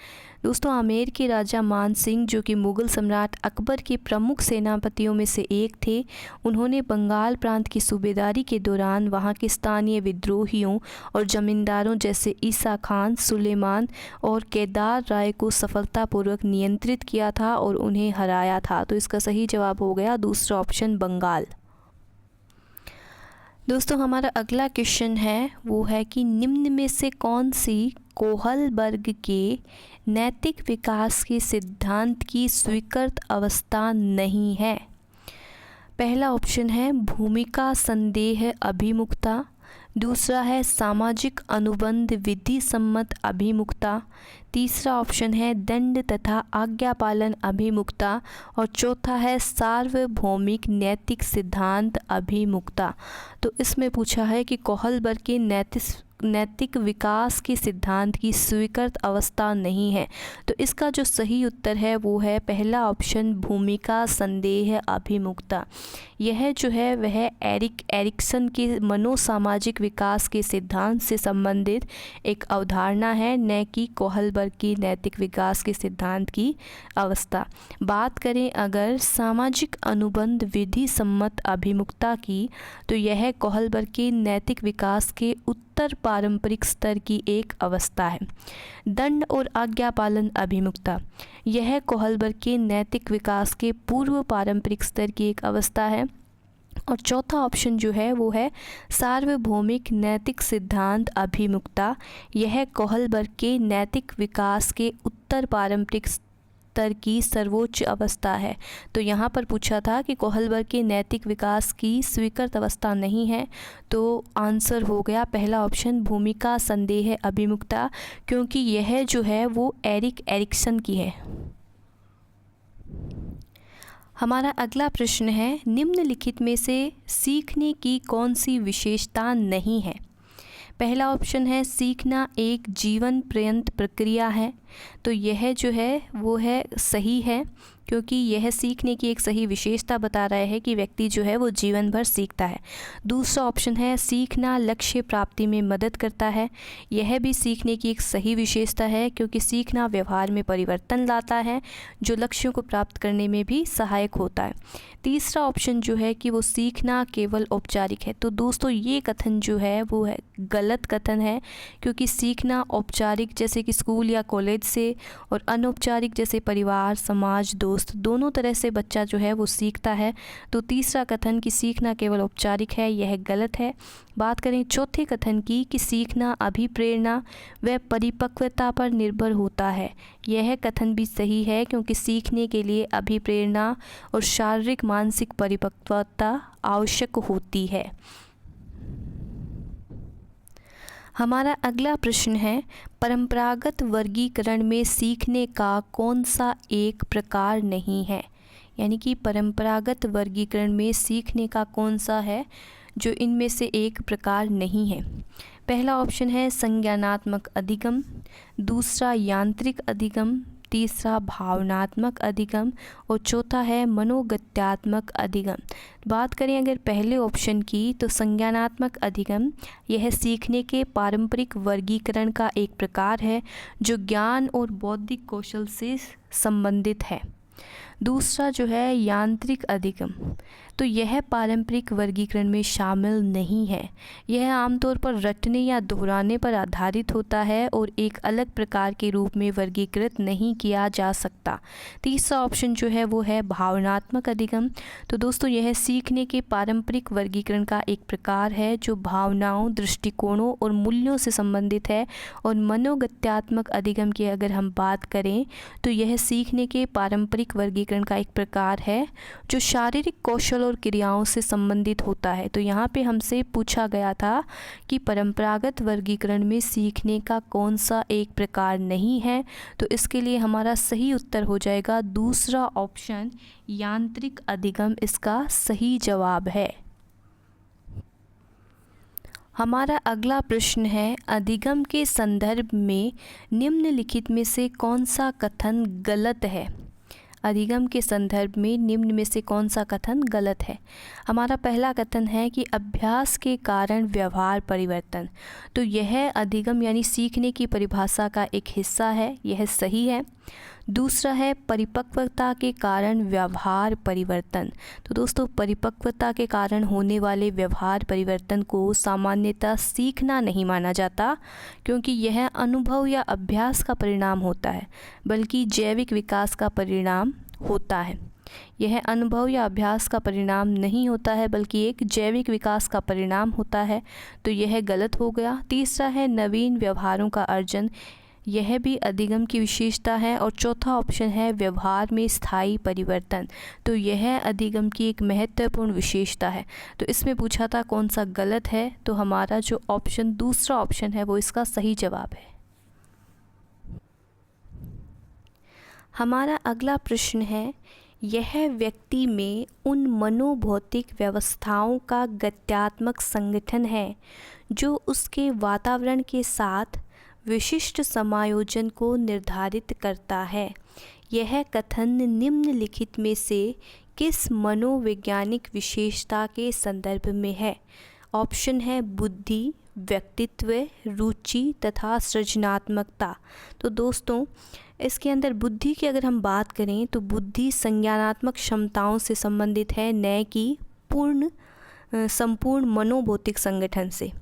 दोस्तों आमेर के राजा मान सिंह जो कि मुग़ल सम्राट अकबर के प्रमुख सेनापतियों में से एक थे, उन्होंने बंगाल प्रांत की सूबेदारी के दौरान वहां के स्थानीय विद्रोहियों और जमींदारों जैसे ईसा खान, सुलेमान और केदार राय को सफलतापूर्वक नियंत्रित किया था और उन्हें हराया था। तो इसका सही जवाब हो गया दूसरा ऑप्शन बंगाल। दोस्तों हमारा अगला क्वेश्चन है वो है कि निम्न में से कौन सी कोहलबर्ग के नैतिक विकास के सिद्धांत की स्वीकृत अवस्था नहीं है। पहला ऑप्शन है भूमिका संदेह अभिमुखता, दूसरा है सामाजिक अनुबंध विधि सम्मत अभिमुखता, तीसरा ऑप्शन है दंड तथा आज्ञा पालन अभिमुखता और चौथा है सार्वभौमिक नैतिक सिद्धांत अभिमुखता। तो इसमें पूछा है कि कोहलबर्ग के नैतिक विकास के सिद्धांत की स्वीकृत अवस्था नहीं है। तो इसका जो सही उत्तर है वो है पहला ऑप्शन भूमिका संदेह अभिमुखता। यह जो है वह एरिक्सन के मनोसामाजिक विकास के सिद्धांत से संबंधित एक अवधारणा है, न कि कोहलबर्ग की नैतिक विकास के सिद्धांत की अवस्था। बात करें अगर सामाजिक अनुबंध विधि सम्मत अभिमुखता की, तो यह कोहलबर्ग के नैतिक विकास के उत्तर पारंपरिक स्तर की एक अवस्था है। दंड और आज्ञा पालन अभिमुखता, यह कोहलबर्ग के नैतिक विकास के पूर्व पारंपरिक स्तर की एक अवस्था है। और चौथा ऑप्शन जो है वो है सार्वभौमिक नैतिक सिद्धांत अभिमुखता, यह कोहलबर्ग के नैतिक विकास के उत्तर पारंपरिक स्तर की सर्वोच्च अवस्था है। तो यहाँ पर पूछा था कि कोहलबर्ग के नैतिक विकास की स्वीकृत अवस्था नहीं है, तो आंसर हो गया पहला ऑप्शन भूमिका संदेह अभिमुखता, क्योंकि यह जो है वो एरिक्सन की है। हमारा अगला प्रश्न है निम्नलिखित में से सीखने की कौन सी विशेषता नहीं है। पहला ऑप्शन है सीखना एक जीवन पर्यंत प्रक्रिया है, तो यह जो है वो है सही है। क्योंकि यह सीखने की एक सही विशेषता बता रहा है कि व्यक्ति जो है वो जीवन भर सीखता है। दूसरा ऑप्शन है सीखना लक्ष्य प्राप्ति में मदद करता है। यह भी सीखने की एक सही विशेषता है क्योंकि सीखना व्यवहार में परिवर्तन लाता है जो लक्ष्यों को प्राप्त करने में भी सहायक होता है। तीसरा ऑप्शन जो है कि वो सीखना केवल औपचारिक है। तो दोस्तों ये कथन जो है वो है गलत कथन है, क्योंकि सीखना औपचारिक जैसे कि स्कूल या कॉलेज से और अनौपचारिक जैसे परिवार, समाज, दोस्त दोनों तरह से बच्चा जो है वो सीखता है। तो तीसरा कथन कि सीखना केवल औपचारिक है यह गलत है। बात करें चौथे कथन की कि सीखना अभिप्रेरणा व परिपक्वता पर निर्भर होता है, यह कथन भी सही है क्योंकि सीखने के लिए अभिप्रेरणा और शारीरिक मानसिक परिपक्वता आवश्यक होती है। हमारा अगला प्रश्न है परंपरागत वर्गीकरण में सीखने का कौन सा एक प्रकार नहीं है, यानी कि परंपरागत वर्गीकरण में सीखने का कौन सा है जो इनमें से एक प्रकार नहीं है। पहला ऑप्शन है संज्ञानात्मक अधिगम, दूसरा यांत्रिक अधिगम, तीसरा भावनात्मक अधिगम और चौथा है मनोगत्यात्मक अधिगम। बात करें अगर पहले ऑप्शन की तो संज्ञानात्मक अधिगम यह सीखने के पारंपरिक वर्गीकरण का एक प्रकार है जो ज्ञान और बौद्धिक कौशल से संबंधित है। दूसरा जो है यांत्रिक अधिगम, तो यह पारंपरिक वर्गीकरण में शामिल नहीं है। यह आमतौर पर रटने या दोहराने पर आधारित होता है और एक अलग प्रकार के रूप में वर्गीकृत नहीं किया जा सकता। तीसरा ऑप्शन जो है वो है भावनात्मक अधिगम। तो दोस्तों यह सीखने के पारंपरिक वर्गीकरण का एक प्रकार है जो भावनाओं, दृष्टिकोणों और मूल्यों से संबंधित है। और मनोगत्यात्मक अधिगम की अगर हम बात करें तो यह सीखने के पारंपरिक वर्गीकरण का एक प्रकार है जो शारीरिक कौशल और क्रियाओं से संबंधित होता है। तो यहाँ पे हमसे पूछा गया था कि परंपरागत वर्गीकरण में सीखने का कौन सा एक प्रकार नहीं है, तो इसके लिए हमारा सही उत्तर हो जाएगा दूसरा ऑप्शन यांत्रिक अधिगम इसका सही जवाब है। हमारा अगला प्रश्न है अधिगम के संदर्भ में निम्नलिखित में से कौन सा कथन गलत है। अधिगम के संदर्भ में निम्न में से कौन सा कथन गलत है। हमारा पहला कथन है कि अभ्यास के कारण व्यवहार परिवर्तन, तो यह अधिगम यानी सीखने की परिभाषा का एक हिस्सा है, यह सही है। दूसरा है परिपक्वता के कारण व्यवहार परिवर्तन, तो दोस्तों परिपक्वता के कारण होने वाले व्यवहार परिवर्तन को सामान्यतः सीखना नहीं माना जाता क्योंकि यह अनुभव या अभ्यास का परिणाम होता है, बल्कि जैविक विकास का परिणाम होता है। यह अनुभव या अभ्यास का परिणाम नहीं होता है बल्कि एक जैविक विकास का परिणाम होता है, तो यह गलत हो गया। तीसरा है नवीन व्यवहारों का अर्जन, यह भी अधिगम की विशेषता है। और चौथा ऑप्शन है व्यवहार में स्थायी परिवर्तन, तो यह अधिगम की एक महत्वपूर्ण विशेषता है। तो इसमें पूछा था कौन सा गलत है, तो हमारा जो ऑप्शन दूसरा ऑप्शन है वो इसका सही जवाब है। हमारा अगला प्रश्न है यह व्यक्ति में उन मनोभौतिक व्यवस्थाओं का गत्यात्मक संगठन है जो उसके वातावरण के साथ विशिष्ट समायोजन को निर्धारित करता है। यह कथन निम्नलिखित में से किस मनोवैज्ञानिक विशेषता के संदर्भ में है। ऑप्शन है बुद्धि, व्यक्तित्व, रुचि तथा सृजनात्मकता। तो दोस्तों इसके अंदर बुद्धि की अगर हम बात करें तो बुद्धि संज्ञानात्मक क्षमताओं से संबंधित है, न कि संपूर्ण मनोभौतिक संगठन से।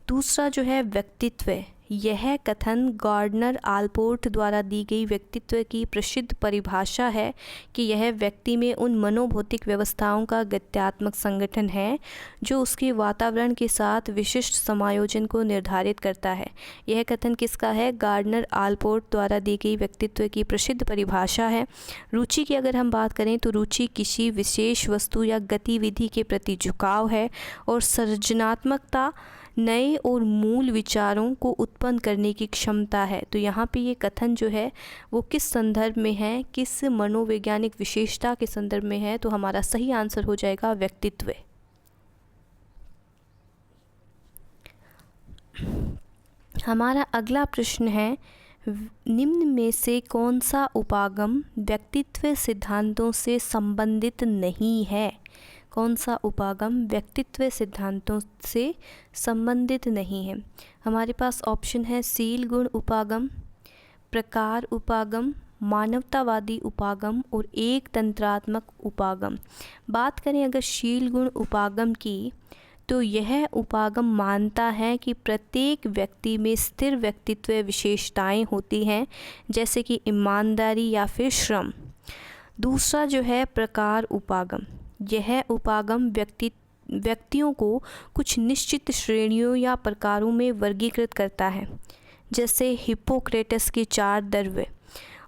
दूसरा जो है व्यक्तित्व, यह कथन गार्डनर आलपोर्ट द्वारा दी गई व्यक्तित्व की प्रसिद्ध परिभाषा है कि यह व्यक्ति में उन मनोभौतिक व्यवस्थाओं का गत्यात्मक संगठन है जो उसके वातावरण के साथ विशिष्ट समायोजन को निर्धारित करता है। यह कथन किसका है? गार्डनर आलपोर्ट द्वारा दी गई व्यक्तित्व की प्रसिद्ध परिभाषा है। रुचि की अगर हम बात करें तो रुचि किसी विशेष वस्तु या गतिविधि के प्रति झुकाव है। और सृजनात्मकता नए और मूल विचारों को उत्पन्न करने की क्षमता है। तो यहाँ पे ये कथन जो है वो किस संदर्भ में है, किस मनोवैज्ञानिक विशेषता के संदर्भ में है, तो हमारा सही आंसर हो जाएगा व्यक्तित्व। हमारा अगला प्रश्न है निम्न में से कौन सा उपागम व्यक्तित्व सिद्धांतों से संबंधित नहीं है? कौन सा उपागम व्यक्तित्व सिद्धांतों से संबंधित नहीं है? हमारे पास ऑप्शन है शील गुण उपागम, प्रकार उपागम, मानवतावादी उपागम और एक तंत्रात्मक उपागम। बात करें अगर शील गुण उपागम की, तो यह उपागम मानता है कि प्रत्येक व्यक्ति में स्थिर व्यक्तित्व विशेषताएं होती हैं, जैसे कि ईमानदारी या फिर श्रम। दूसरा जो है प्रकार उपागम, यह उपागम व्यक्तियों को कुछ निश्चित श्रेणियों या प्रकारों में वर्गीकृत करता है, जैसे हिप्पोक्रेटस के 4 द्रव्य।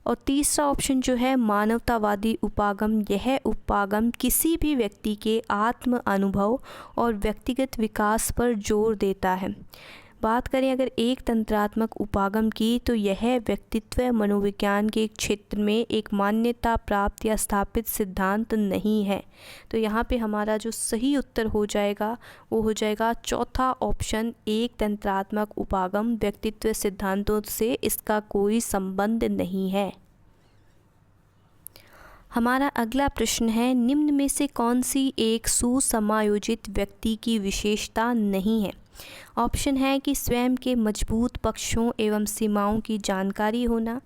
और तीसरा ऑप्शन जो है मानवतावादी उपागम, यह उपागम किसी भी व्यक्ति के आत्म अनुभव और व्यक्तिगत विकास पर जोर देता है। बात करें अगर एक तंत्रात्मक उपागम की, तो यह व्यक्तित्व मनोविज्ञान के क्षेत्र में एक मान्यता प्राप्त या स्थापित सिद्धांत नहीं है। तो यहाँ पे हमारा जो सही उत्तर हो जाएगा वो हो जाएगा चौथा ऑप्शन, एक तंत्रात्मक उपागम व्यक्तित्व सिद्धांतों से इसका कोई संबंध नहीं है। हमारा अगला प्रश्न है, निम्न में से कौन सी एक सुसमायोजित व्यक्ति की विशेषता नहीं है? ऑप्शन है कि स्वयं के मजबूत पक्षों एवं सीमाओं की जानकारी होना।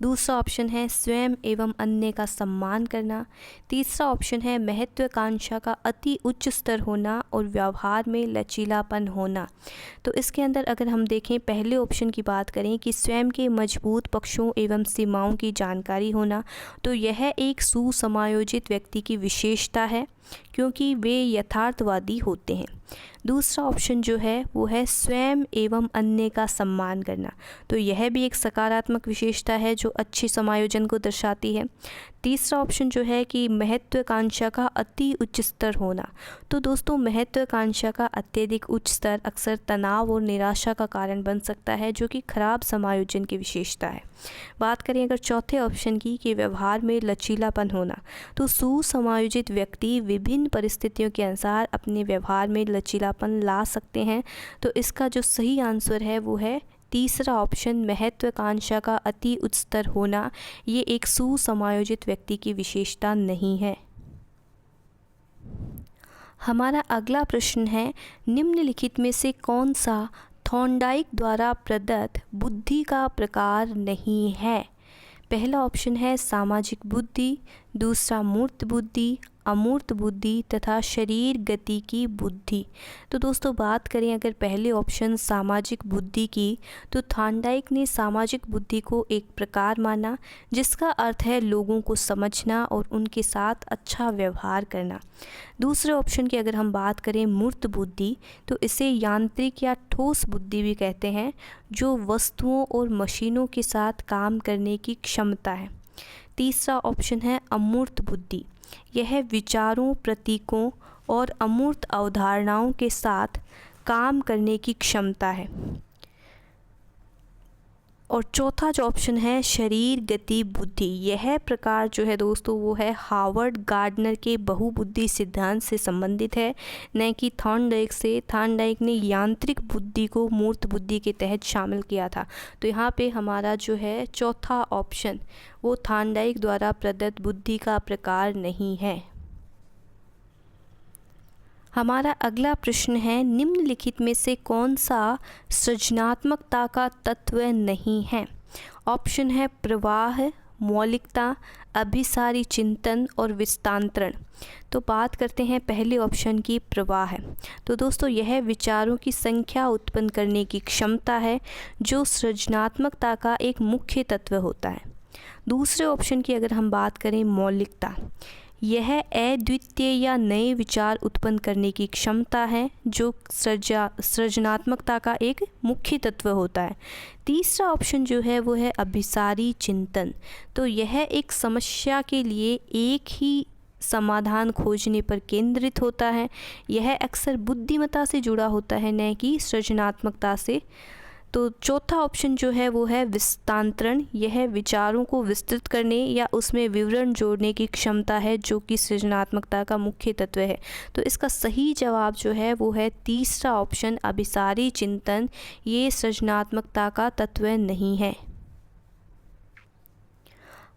दूसरा ऑप्शन है स्वयं एवं अन्य का सम्मान करना। तीसरा ऑप्शन है महत्वाकांक्षा का अति उच्च स्तर होना और व्यवहार में लचीलापन होना। तो इसके अंदर अगर हम देखें पहले ऑप्शन की बात करें कि स्वयं के मजबूत पक्षों एवं सीमाओं की जानकारी होना, तो यह एक सुसमायोजित व्यक्ति की विशेषता है क्योंकि वे यथार्थवादी होते हैं। दूसरा ऑप्शन जो है वो है स्वयं एवं अन्य का सम्मान करना, तो यह भी एक सकारात्मक विशेषता है जो अच्छे समायोजन को दर्शाती है। तीसरा ऑप्शन जो है कि महत्वाकांक्षा का अति उच्च स्तर होना, तो दोस्तों महत्वाकांक्षा का अत्यधिक उच्च स्तर अक्सर तनाव और निराशा का कारण बन सकता है, जो कि खराब समायोजन की विशेषता है। बात करें अगर चौथे ऑप्शन की कि व्यवहार में लचीलापन होना, तो सुसमायोजित व्यक्ति विभिन्न परिस्थितियों के अनुसार अपने व्यवहार में लचीलापन ला सकते हैं। तो इसका जो सही आंसर है वो है तीसरा ऑप्शन, महत्वाकांक्षा का अति उच्च स्तर होना। ये एक सुसमायोजित व्यक्ति की विशेषता नहीं है। हमारा अगला प्रश्न है, निम्नलिखित में से कौन सा थॉर्नडाइक द्वारा प्रदत्त बुद्धि का प्रकार नहीं है? पहला ऑप्शन है सामाजिक बुद्धि, दूसरा मूर्त बुद्धि, अमूर्त बुद्धि तथा शरीर गति की बुद्धि। तो दोस्तों बात करें अगर पहले ऑप्शन सामाजिक बुद्धि की, तो थॉर्नडाइक ने सामाजिक बुद्धि को एक प्रकार माना जिसका अर्थ है लोगों को समझना और उनके साथ अच्छा व्यवहार करना। दूसरे ऑप्शन की अगर हम बात करें मूर्त बुद्धि, तो इसे यांत्रिक या ठोस बुद्धि भी कहते हैं, जो वस्तुओं और मशीनों के साथ काम करने की क्षमता है। तीसरा ऑप्शन है अमूर्त बुद्धि, यह विचारों, प्रतीकों और अमूर्त अवधारणाओं के साथ काम करने की क्षमता है। और चौथा जो ऑप्शन है शरीर गति बुद्धि, यह प्रकार जो है दोस्तों वो है हार्वर्ड गार्डनर के बहुबुद्धि सिद्धांत से संबंधित है, न कि थॉर्नडाइक से। थॉर्नडाइक ने यांत्रिक बुद्धि को मूर्त बुद्धि के तहत शामिल किया था। तो यहाँ पे हमारा जो है चौथा ऑप्शन वो थॉर्नडाइक द्वारा प्रदत्त बुद्धि का प्रकार नहीं है। हमारा अगला प्रश्न है, निम्नलिखित में से कौन सा सृजनात्मकता का तत्व नहीं है? ऑप्शन है प्रवाह, मौलिकता, अभिसारी चिंतन और विस्तांतरण। तो बात करते हैं पहले ऑप्शन की, प्रवाह। तो दोस्तों यह विचारों की संख्या उत्पन्न करने की क्षमता है, जो सृजनात्मकता का एक मुख्य तत्व होता है। दूसरे ऑप्शन की अगर हम बात करें मौलिकता, यह अद्वितीय या नए विचार उत्पन्न करने की क्षमता है, जो सृजनात्मकता का एक मुख्य तत्व होता है। तीसरा ऑप्शन जो है वो है अभिसारी चिंतन, तो यह एक समस्या के लिए एक ही समाधान खोजने पर केंद्रित होता है। यह अक्सर बुद्धिमत्ता से जुड़ा होता है, न कि सृजनात्मकता से। तो चौथा ऑप्शन जो है वो है विस्तांतरण, यह विचारों को विस्तृत करने या उसमें विवरण जोड़ने की क्षमता है, जो कि सृजनात्मकता का मुख्य तत्व है। तो इसका सही जवाब जो है वो है तीसरा ऑप्शन अभिसारी चिंतन, ये सृजनात्मकता का तत्व नहीं है।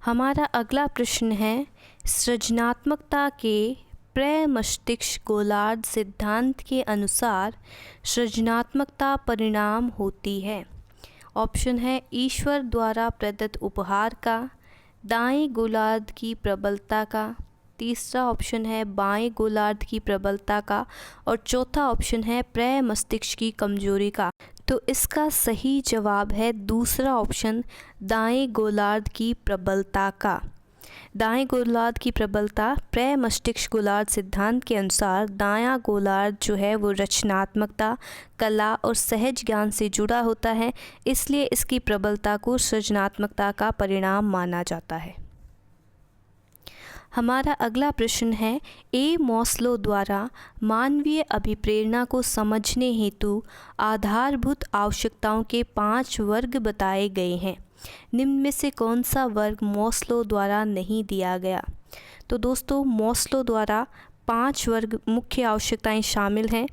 हमारा अगला प्रश्न है, सृजनात्मकता के प्रमस्तिष्क गोलार्ध सिद्धांत के अनुसार सृजनात्मकता परिणाम होती है। ऑप्शन है ईश्वर द्वारा प्रदत्त उपहार का, दाएं गोलार्ध की प्रबलता का, तीसरा ऑप्शन है बाएं गोलार्ध की प्रबलता का और चौथा ऑप्शन है प्रमस्तिष्क की कमजोरी का। तो इसका सही जवाब है दूसरा ऑप्शन, दाएं गोलार्ध की प्रबलता का। दाएं गोलार्ध की प्रबलता प्रमस्तिष्क गोलार्ध सिद्धांत के अनुसार दायां गोलार्ध जो है वो रचनात्मकता, कला और सहज ज्ञान से जुड़ा होता है, इसलिए इसकी प्रबलता को सृजनात्मकता का परिणाम माना जाता है। हमारा अगला प्रश्न है, ए मॉस्लो द्वारा मानवीय अभिप्रेरणा को समझने हेतु आधारभूत आवश्यकताओं के 5 वर्ग बताए गए हैं। निम्न में से कौन सा वर्ग मॉस्लो द्वारा नहीं दिया गया? तो दोस्तों, मॉस्लो द्वारा 5 वर्ग मुख्य आवश्यकताएं शामिल हैं।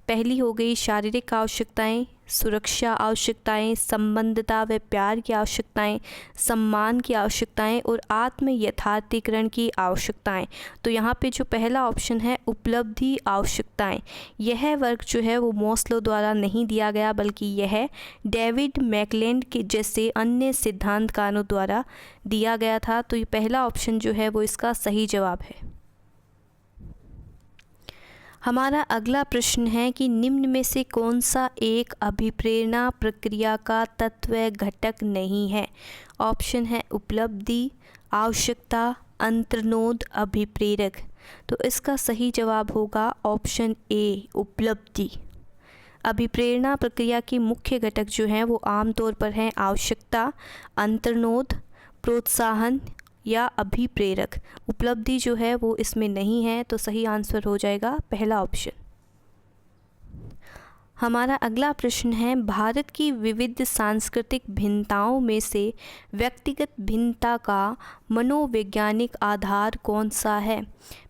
पहली हो गई शारीरिक आवश्यकताएं, सुरक्षा आवश्यकताएं, संबंधता व प्यार की आवश्यकताएं, सम्मान की आवश्यकताएं और आत्म यथार्थीकरण की आवश्यकताएं। तो यहाँ पे जो पहला ऑप्शन है उपलब्धि आवश्यकताएं, यह वर्ग जो है वो मॉस्लो द्वारा नहीं दिया गया, बल्कि यह डेविड मैकलेलैंड के जैसे अन्य सिद्धांतकारों द्वारा दिया गया था। तो ये पहला ऑप्शन जो है वो इसका सही जवाब है। हमारा अगला प्रश्न है कि निम्न में से कौन सा एक अभिप्रेरणा प्रक्रिया का तत्व घटक नहीं है? ऑप्शन है उपलब्धि, आवश्यकता, अंतर्नोद, अभिप्रेरक। तो इसका सही जवाब होगा ऑप्शन ए, उपलब्धि। अभिप्रेरणा प्रक्रिया के मुख्य घटक जो हैं वो आमतौर पर हैं आवश्यकता, अंतर्नोद, प्रोत्साहन या अभिप्रेरक। उपलब्धि जो है वो इसमें नहीं है, तो सही आंसर हो जाएगा पहला ऑप्शन। हमारा अगला प्रश्न है, भारत की विविध सांस्कृतिक भिन्नताओं में से व्यक्तिगत भिन्नता का मनोवैज्ञानिक आधार कौन सा है?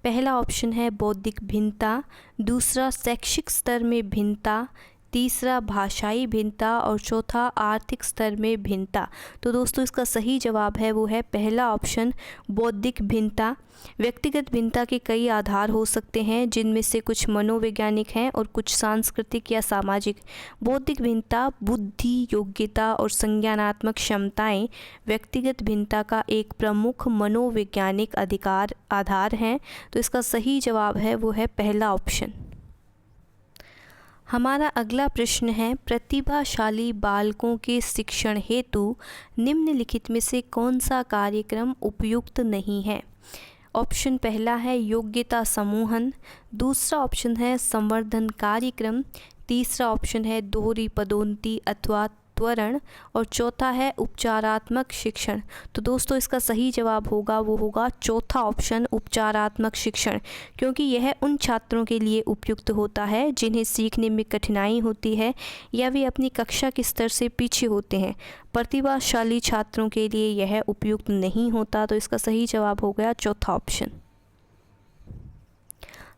पहला ऑप्शन है बौद्धिक भिन्नता, दूसरा शैक्षिक स्तर में भिन्नता, तीसरा भाषाई भिन्नता और चौथा आर्थिक स्तर में भिन्नता। तो दोस्तों, इसका सही जवाब है वो है पहला ऑप्शन, बौद्धिक भिन्नता। व्यक्तिगत भिन्नता के कई आधार हो सकते हैं, जिनमें से कुछ मनोवैज्ञानिक हैं और कुछ सांस्कृतिक या सामाजिक। बौद्धिक भिन्नता बुद्धि, योग्यता और संज्ञानात्मक क्षमताएं व्यक्तिगत भिन्नता का एक प्रमुख मनोवैज्ञानिक आधार हैं। तो इसका सही जवाब है वो है पहला ऑप्शन। हमारा अगला प्रश्न है, प्रतिभाशाली बालकों के शिक्षण हेतु निम्नलिखित में से कौन सा कार्यक्रम उपयुक्त नहीं है? ऑप्शन पहला है योग्यता समूहन, दूसरा ऑप्शन है संवर्धन कार्यक्रम, तीसरा ऑप्शन है दोहरी पदोन्नति अथवा त्वरण और चौथा है उपचारात्मक शिक्षण। तो दोस्तों, इसका सही जवाब होगा वो होगा चौथा ऑप्शन, उपचारात्मक शिक्षण, क्योंकि यह उन छात्रों के लिए उपयुक्त होता है जिन्हें सीखने में कठिनाई होती है या वे अपनी कक्षा के स्तर से पीछे होते हैं। प्रतिभाशाली छात्रों के लिए यह उपयुक्त नहीं होता। तो इसका सही जवाब हो गया चौथा ऑप्शन।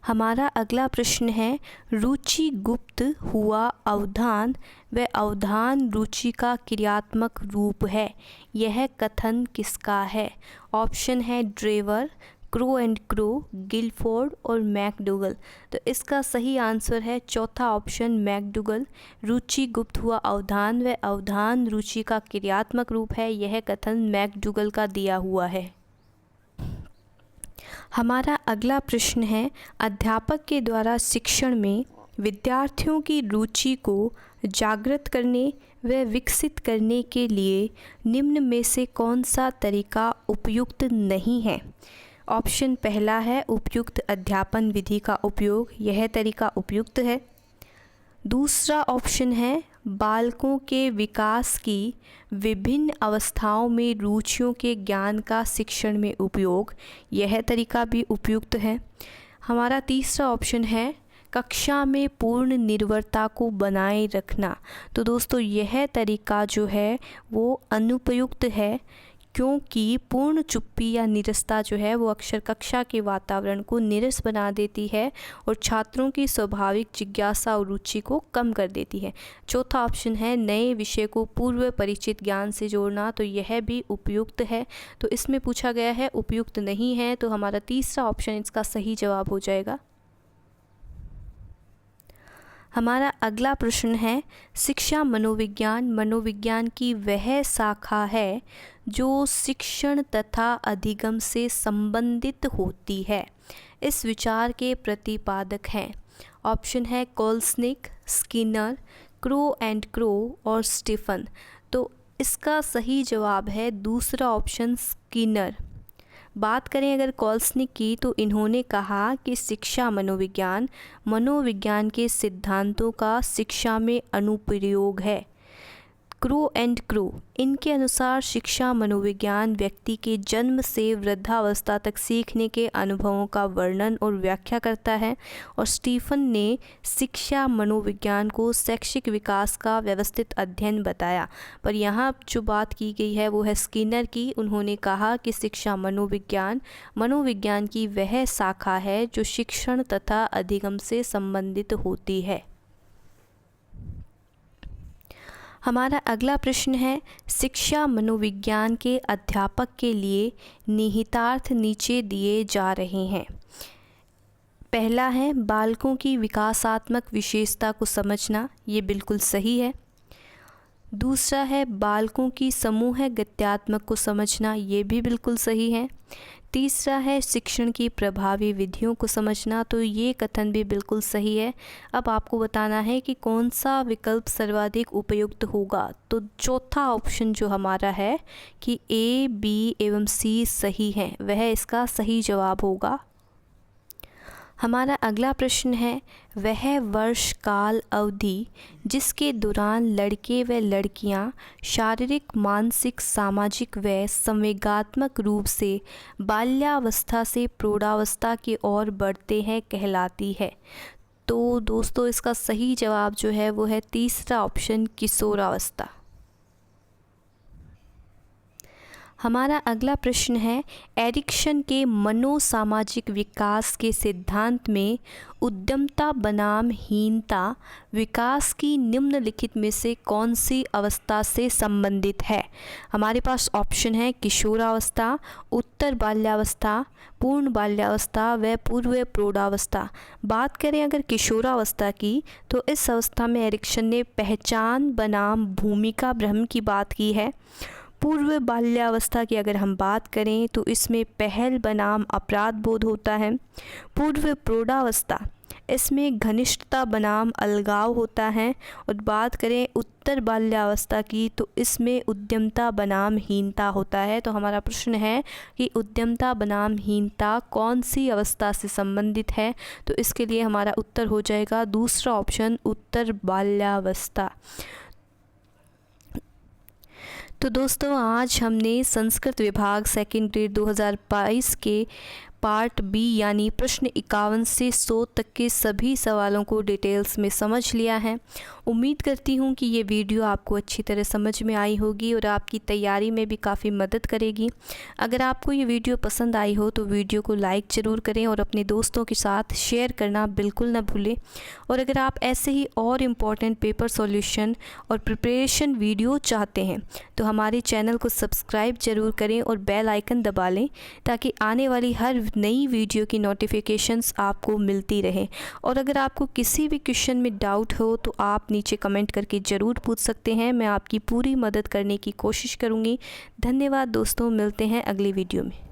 हमारा अगला प्रश्न है, रुचि गुप्त हुआ अवधान व अवधान रुचि का क्रियात्मक रूप है, यह कथन किसका है? ऑप्शन है Drever, Crow and Crow, Guilford और मैकडूगल। तो इसका सही आंसर है चौथा ऑप्शन, मैकडूगल। रुचि गुप्त हुआ अवधान व अवधान रुचि का क्रियात्मक रूप है, यह कथन मैकडूगल का दिया हुआ है। हमारा अगला प्रश्न है, अध्यापक के द्वारा शिक्षण में विद्यार्थियों की रुचि को जागृत करने व विकसित करने के लिए निम्न में से कौन सा तरीका उपयुक्त नहीं है? ऑप्शन पहला है उपयुक्त अध्यापन विधि का उपयोग, यह तरीका उपयुक्त है। दूसरा ऑप्शन है बालकों के विकास की विभिन्न अवस्थाओं में रुचियों के ज्ञान का शिक्षण में उपयोग, यह तरीका भी उपयुक्त है। हमारा तीसरा ऑप्शन है कक्षा में पूर्ण निर्भरता को बनाए रखना। तो दोस्तों, यह तरीका जो है वो अनुपयुक्त है, क्योंकि पूर्ण चुप्पी या नीरसता जो है वो अक्सर कक्षा के वातावरण को नीरस बना देती है और छात्रों की स्वाभाविक जिज्ञासा और रुचि को कम कर देती है। चौथा ऑप्शन है नए विषय को पूर्व परिचित ज्ञान से जोड़ना, तो यह भी उपयुक्त है। तो इसमें पूछा गया है उपयुक्त नहीं है, तो हमारा तीसरा ऑप्शन इसका सही जवाब हो जाएगा। हमारा अगला प्रश्न है शिक्षा मनोविज्ञान मनोविज्ञान की वह शाखा है जो शिक्षण तथा अधिगम से संबंधित होती है। इस विचार के प्रतिपादक हैं। ऑप्शन है कोल्सनिक, स्किनर, क्रो एंड क्रो और स्टीफन। तो इसका सही जवाब है दूसरा ऑप्शन स्किनर। बात करें अगर कोल्सनिक की, तो इन्होंने कहा कि शिक्षा मनोविज्ञान मनोविज्ञान के सिद्धांतों का शिक्षा में अनुप्रयोग है। क्रो एंड क्रो इनके अनुसार शिक्षा मनोविज्ञान व्यक्ति के जन्म से वृद्धावस्था तक सीखने के अनुभवों का वर्णन और व्याख्या करता है। और स्टीफन ने शिक्षा मनोविज्ञान को शैक्षिक विकास का व्यवस्थित अध्ययन बताया। पर यहाँ जो बात की गई है वो है स्किनर की। उन्होंने कहा कि शिक्षा मनोविज्ञान मनोविज्ञान की वह शाखा है जो शिक्षण तथा अधिगम से संबंधित होती है। हमारा अगला प्रश्न है शिक्षा मनोविज्ञान के अध्यापक के लिए निहितार्थ नीचे दिए जा रहे हैं। पहला है बालकों की विकासात्मक विशेषता को समझना, ये बिल्कुल सही है। दूसरा है बालकों की समूह गत्यात्मक को समझना, ये भी बिल्कुल सही है। तीसरा है शिक्षण की प्रभावी विधियों को समझना, तो ये कथन भी बिल्कुल सही है। अब आपको बताना है कि कौन सा विकल्प सर्वाधिक उपयुक्त होगा। तो चौथा ऑप्शन जो हमारा है कि ए, बी एवं सी सही है, वह इसका सही जवाब होगा। हमारा अगला प्रश्न है वह वर्ष काल अवधि जिसके दौरान लड़के व लड़कियां शारीरिक, मानसिक, सामाजिक व संवेगात्मक रूप से बाल्यावस्था से प्रौढ़ावस्था की ओर बढ़ते हैं कहलाती है। तो दोस्तों इसका सही जवाब जो है वो है तीसरा ऑप्शन किशोरावस्था। हमारा अगला प्रश्न है एरिक्सन के मनोसामाजिक विकास के सिद्धांत में उद्यमता बनाम हीनता विकास की निम्नलिखित में से कौन सी अवस्था से संबंधित है। हमारे पास ऑप्शन है किशोरावस्था, उत्तर बाल्यावस्था, पूर्ण बाल्यावस्था व पूर्व प्रौढ़ावस्था। बात करें अगर किशोरावस्था की, तो इस अवस्था में एरिक्सन ने पहचान बनाम भूमिका भ्रम की बात की है। पूर्व बाल्यावस्था की अगर हम बात करें तो इसमें पहल बनाम अपराध बोध होता है। पूर्व प्रौढ़ावस्था इसमें घनिष्ठता बनाम अलगाव होता है। और बात करें उत्तर बाल्यावस्था की तो इसमें उद्यमता बनाम हीनता होता है। तो हमारा प्रश्न है कि उद्यमता बनाम हीनता कौन सी अवस्था से संबंधित है। तो इसके लिए हमारा उत्तर हो जाएगा दूसरा ऑप्शन उत्तर बाल्यावस्था। तो दोस्तों आज हमने संस्कृत विभाग सेकंड ग्रेड 2022 के पार्ट बी यानी प्रश्न 51 से 100 तक के सभी सवालों को डिटेल्स में समझ लिया है। उम्मीद करती हूँ कि ये वीडियो आपको अच्छी तरह समझ में आई होगी और आपकी तैयारी में भी काफ़ी मदद करेगी। अगर आपको ये वीडियो पसंद आई हो तो वीडियो को लाइक ज़रूर करें और अपने दोस्तों के साथ शेयर करना बिल्कुल ना भूलें। और अगर आप ऐसे ही और इम्पॉर्टेंट पेपर सॉल्यूशन और प्रिपरेशन वीडियो चाहते हैं तो हमारे चैनल को सब्सक्राइब ज़रूर करें और बेल आइकन दबा लें ताकि आने वाली हर नई वीडियो की नोटिफिकेशंस आपको मिलती रहे। और अगर आपको किसी भी क्वेश्चन में डाउट हो तो आप नीचे कमेंट करके ज़रूर पूछ सकते हैं। मैं आपकी पूरी मदद करने की कोशिश करूँगी। धन्यवाद दोस्तों, मिलते हैं अगली वीडियो में।